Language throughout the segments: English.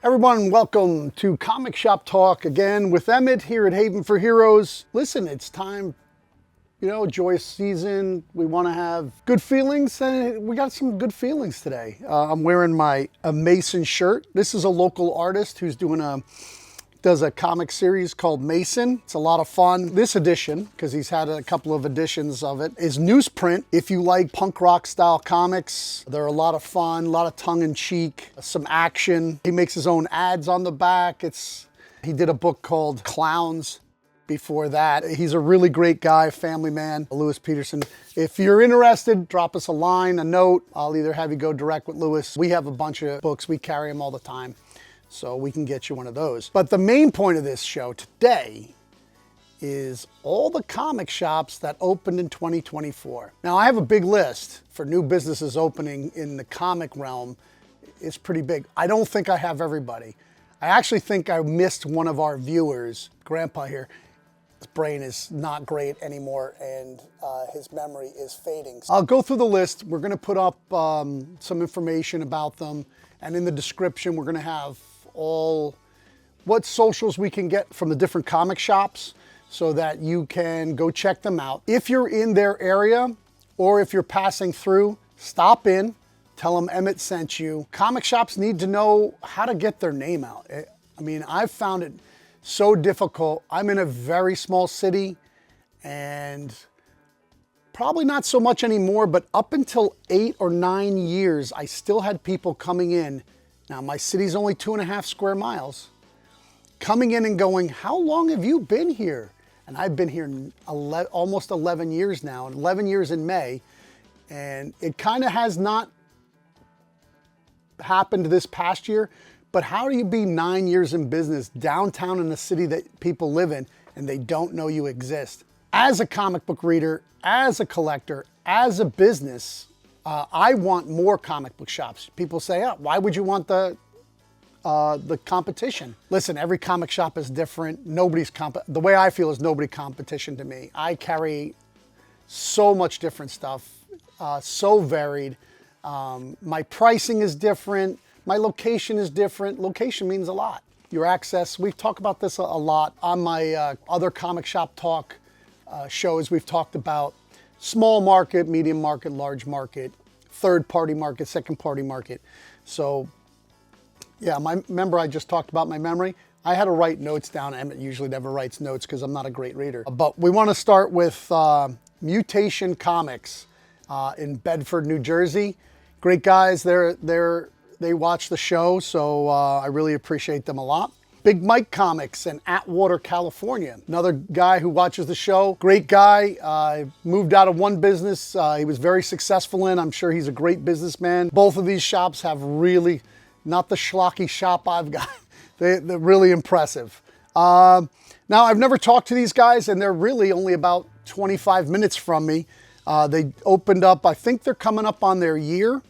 Everyone, welcome to Comic Shop Talk again with Emmett here at Haven for Heroes. Listen, it's time, joyous season. We want to have good feelings, and we got some good feelings today. I'm wearing my Mason shirt. This is a local artist who's does a comic series called Mason. It's a lot of fun. This edition, because he's had a couple of editions of it, is newsprint. If you like punk rock style comics, they're a lot of fun, a lot of tongue in cheek, some action. He makes his own ads on the back. He did a book called Clowns before that. He's a really great guy, family man, Louis Peterson. If you're interested, drop us a line, a note. I'll either have you go direct with Louis. We have a bunch of books. We carry them all the time, so we can get you one of those. But the main point of this show today is all the comic shops that opened in 2024. Now, I have a big list for new businesses opening in the comic realm. It's pretty big. I don't think I have everybody. I actually think I missed one of our viewers, Grandpa here. His brain is not great anymore, and his memory is fading. I'll go through the list. We're gonna put up some information about them, and in the description, we're gonna have all what socials we can get from the different comic shops so that you can go check them out. If you're in their area or if you're passing through, stop in, tell them Emmett sent you. Comic shops need to know how to get their name out. I mean, I've found it so difficult. I'm in a very small city, and probably not so much anymore, but up until 8 or 9 years, I still had people coming in. Now, my city's only 2.5 square miles, coming in and going, how long have you been here? And I've been here almost 11 years now, 11 years in May, and it kind of has not happened this past year, but how do you be 9 years in business downtown in a city that people live in and they don't know you exist? As a comic book reader, as a collector, as a business, I want more comic book shops. People say, oh, why would you want the competition? Listen, every comic shop is different. The way I feel is nobody competition to me. I carry so much different stuff, so varied. My pricing is different. My location is different. Location means a lot. Your access, we've talked about this a lot on my other comic shop talk shows. We've talked about small market, medium market, large market, third party market, second party market. So yeah, remember I just talked about my memory. I had to write notes down. Emmett usually never writes notes because I'm not a great reader. But we want to start with Mutation Comics in Bedford, New Jersey. Great guys. They watch the show, so I really appreciate them a lot. Big Mike Comics in Atwater, California. Another guy who watches the show. Great guy. Moved out of one business he was very successful in. I'm sure he's a great businessman. Both of these shops have really, not the schlocky shop I've got. They're really impressive. Now, I've never talked to these guys, and they're really only about 25 minutes from me. They opened up, I think they're coming up on their year.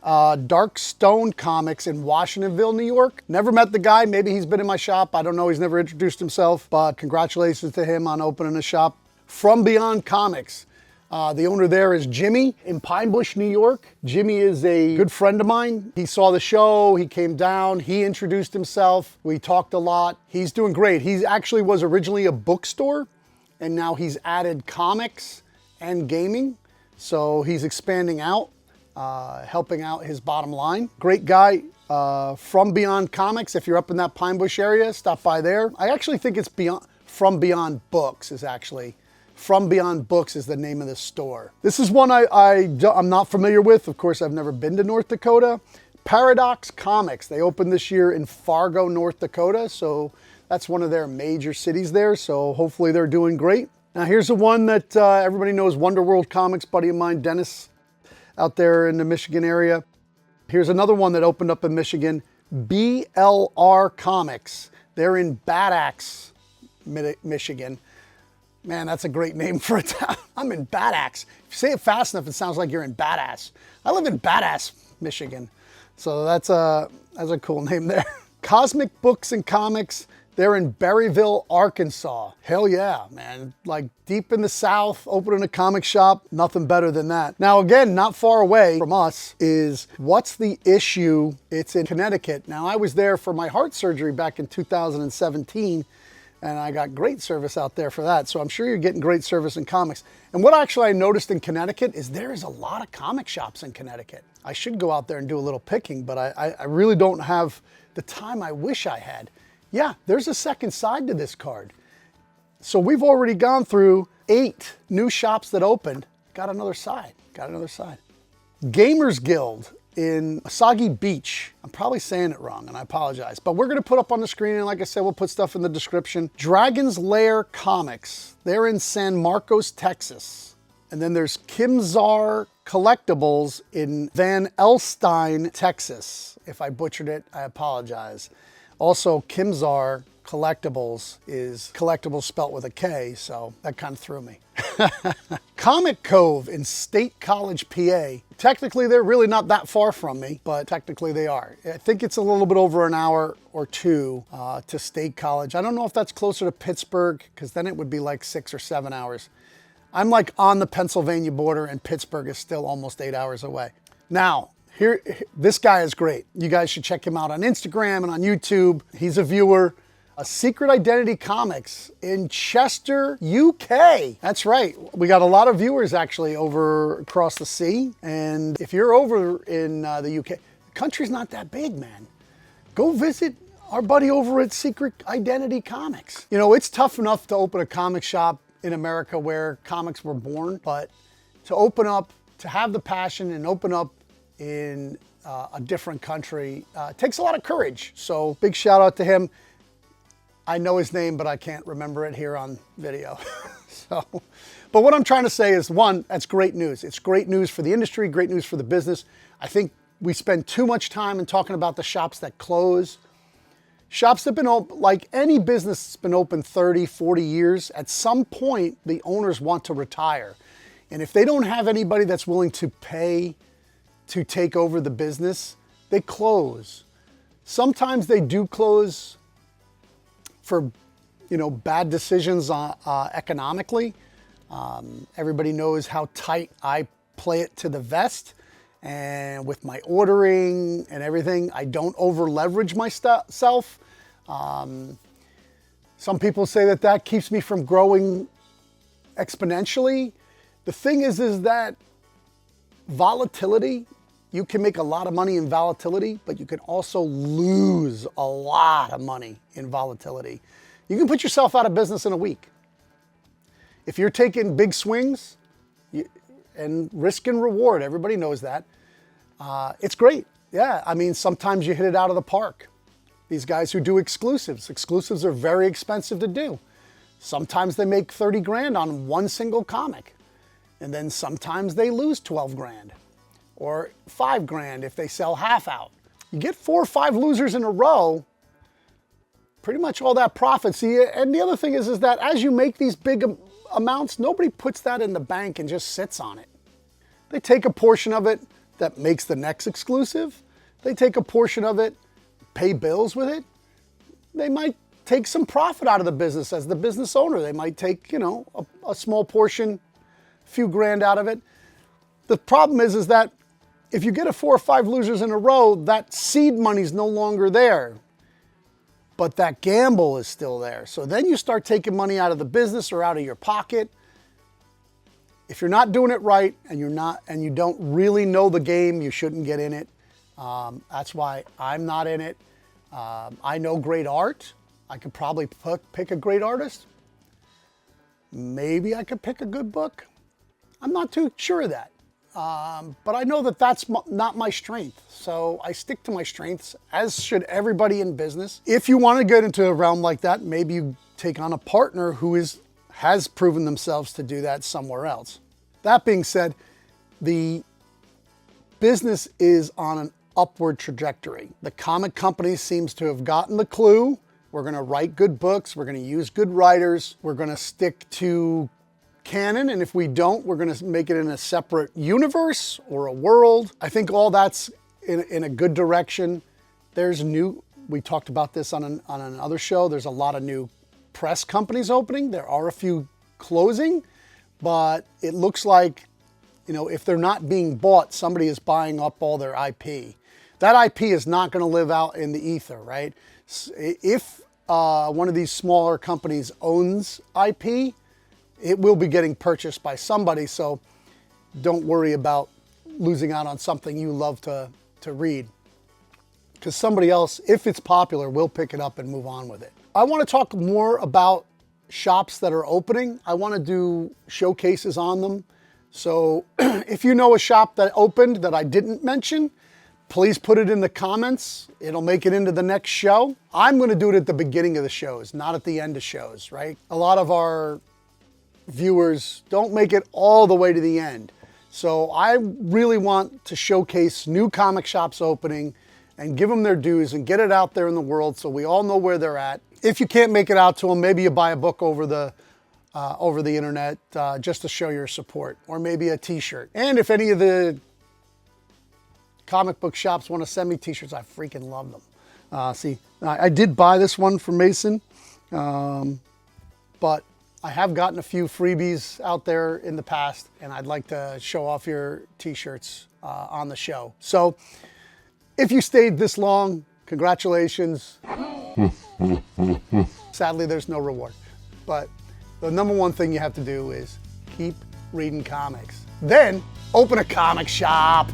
Dark Stone Comics in Washingtonville, New York. Never met the guy. Maybe he's been in my shop. I don't know. He's never introduced himself, but congratulations to him on opening a shop. From Beyond Comics. The owner there is Jimmy in Pine Bush, New York. Jimmy is a good friend of mine. He saw the show. He came down. He introduced himself. We talked a lot. He's doing great. He actually was originally a bookstore, and now he's added comics and gaming. So he's expanding out. Helping out his bottom line. Great guy. From Beyond Comics. If you're up in that Pine Bush area, stop by there. I actually think it's From Beyond Books is actually. From Beyond Books is the name of the store. This is one I'm not familiar with. Of course, I've never been to North Dakota. Paradox Comics. They opened this year in Fargo, North Dakota. So that's one of their major cities there. So hopefully they're doing great. Now here's the one that everybody knows, Wonder World Comics, buddy of mine, Dennis, out there in the Michigan area. Here's another one that opened up in Michigan, BLR Comics. They're in Bad Axe, Michigan. Man, that's a great name for a town. I'm in Bad Axe. If you say it fast enough, it sounds like you're in Badass. I live in Badass, Michigan. So that's a cool name there. Cosmic Books and Comics. They're in Berryville, Arkansas. Hell yeah, man. Like deep in the South, opening a comic shop, nothing better than that. Now again, not far away from us is What's the Issue? It's in Connecticut. Now I was there for my heart surgery back in 2017, and I got great service out there for that. So I'm sure you're getting great service in comics. And what actually I noticed in Connecticut is there is a lot of comic shops in Connecticut. I should go out there and do a little picking, but I really don't have the time I wish I had. Yeah, there's a second side to this card. So we've already gone through 8 new shops that opened. Got another side, Gamers Guild in Asagi Beach. I'm probably saying it wrong and I apologize, but we're gonna put up on the screen, and like I said, we'll put stuff in the description. Dragon's Lair Comics. They're in San Marcos, Texas. And then there's Kimzar Collectibles in Van Alstyne, Texas. If I butchered it, I apologize. Also, Kimzar Collectibles is collectibles spelt with a K, so that kind of threw me. Comic Cove in State College, PA. Technically, they're really not that far from me, but technically they are. I think it's a little bit over an hour or 2 to State College. I don't know if that's closer to Pittsburgh, because then it would be like 6 or 7 hours. I'm like on the Pennsylvania border, and Pittsburgh is still almost 8 hours away. Now, this guy is great. You guys should check him out on Instagram and on YouTube. He's a viewer. Secret Identity Comics in Chester, UK. That's right. We got a lot of viewers actually over across the sea. And if you're over in the UK, the country's not that big, man. Go visit our buddy over at Secret Identity Comics. You know, it's tough enough to open a comic shop in America where comics were born, but to open up, to have the passion and open up in a different country takes a lot of courage. So big shout out to him. I know his name, but I can't remember it here on video. But what I'm trying to say is, one, that's great news. It's great news for the industry, great news for the business. I think we spend too much time in talking about the shops that close. Shops that have been open, like any business that's been open 30, 40 years, at some point, the owners want to retire. And if they don't have anybody that's willing to pay to take over the business, they close. Sometimes they do close for, you know, bad decisions economically. Everybody knows how tight I play it to the vest, and with my ordering and everything, I don't over leverage myself. Some people say that that keeps me from growing exponentially. The thing is that volatility, you can make a lot of money in volatility, but you can also lose a lot of money in volatility. You can put yourself out of business in a week. If you're taking big swings, and risk and reward, everybody knows that, it's great. Yeah, I mean, sometimes you hit it out of the park. These guys who do exclusives are very expensive to do. Sometimes they make 30 grand on one single comic, and then sometimes they lose 12 grand. Or 5 grand if they sell half out. You get 4 or 5 losers in a row, pretty much all that profit. See, and the other thing is that as you make these big amounts, nobody puts that in the bank and just sits on it. They take a portion of it that makes the next exclusive. They take a portion of it, pay bills with it. They might take some profit out of the business as the business owner. They might take, you know, a small portion, a few grand out of it. The problem is that if you get a 4 or 5 losers in a row, that seed money's no longer there, but that gamble is still there. So then you start taking money out of the business or out of your pocket. If you're not doing it right and you don't really know the game, you shouldn't get in it. That's why I'm not in it. I know great art. I could probably pick a great artist. Maybe I could pick a good book. I'm not too sure of that. But I know that that's not my strength. So I stick to my strengths, as should everybody in business. If you want to get into a realm like that, maybe you take on a partner who has proven themselves to do that somewhere else. That being said, the business is on an upward trajectory. The comic company seems to have gotten the clue. We're going to write good books. We're going to use good writers. We're going to stick to canon, and if we don't, we're going to make it in a separate universe or a world. I think all that's in a good direction. There's new We talked about this on another show. There's a lot of new press companies opening. There are a few closing, but it looks like, you know, if they're not being bought, somebody is buying up all their IP. That IP is not going to live out in the ether, right? If one of these smaller companies owns IP, it will be getting purchased by somebody, so don't worry about losing out on something you love to read. Because somebody else, if it's popular, will pick it up and move on with it. I want to talk more about shops that are opening. I want to do showcases on them. So if you know a shop that opened that I didn't mention, please put it in the comments. It'll make it into the next show. I'm going to do it at the beginning of the shows, not at the end of shows, right? A lot of our viewers don't make it all the way to the end. So I really want to showcase new comic shops opening and give them their dues and get it out there in the world so we all know where they're at. If you can't make it out to them, maybe you buy a book over the internet just to show your support, or maybe a t-shirt. And if any of the comic book shops want to send me t-shirts, I freaking love them. See, I did buy this one from Mason, but I have gotten a few freebies out there in the past, and I'd like to show off your t-shirts on the show. So if you stayed this long, congratulations. Sadly, there's no reward, but the number one thing you have to do is keep reading comics. Then open a comic shop.